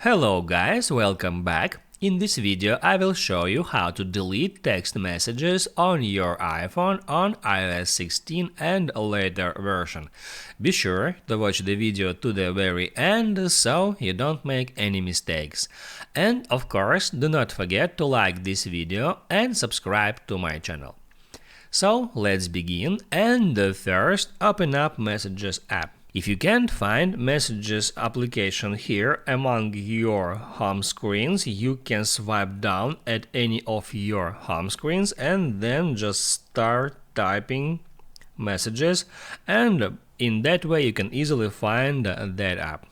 Hello guys, welcome back. In this video I will show you how to delete text messages on your iPhone on iOS 16 and a later version. Be sure to watch the video to the very end so you don't make any mistakes. And of course, do not forget to like this video and subscribe to my channel. So let's begin, and first open up Messages app. If you can't find Messages application here among your home screens, you can swipe down at any of your home screens and then just start typing Messages, and in that way you can easily find that app.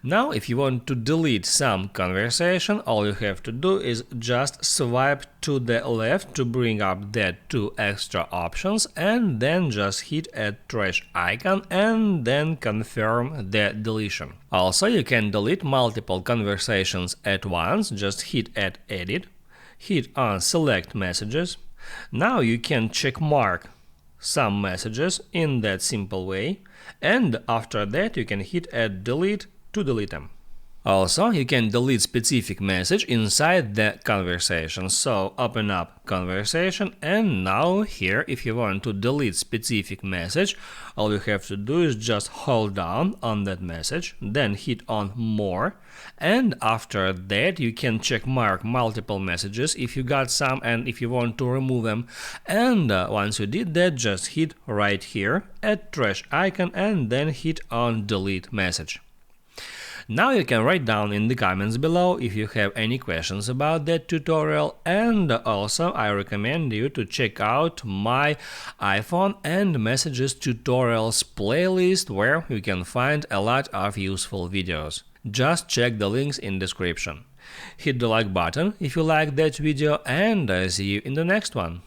Now, if you want to delete some conversation, all you have to do is just swipe to the left to bring up that two extra options and then just hit a trash icon and then confirm the deletion. Also, you can delete multiple conversations at once. Just hit at edit, hit on select messages. Now you can check mark some messages in that simple way, and after that you can hit at delete to delete them. Also, you can delete specific message inside the conversation. So open up conversation, and now here, if you want to delete specific message, all you have to do is just hold down on that message, then hit on more, and after that you can check mark multiple messages if you got some and if you want to remove them. And once you did that, just hit right here at trash icon and then hit on delete message. Now you can write down in the comments below if you have any questions about that tutorial, and also I recommend you to check out my iPhone and Messages tutorials playlist, where you can find a lot of useful videos. Just check the links in description. Hit the like button if you like that video, and I see you in the next one.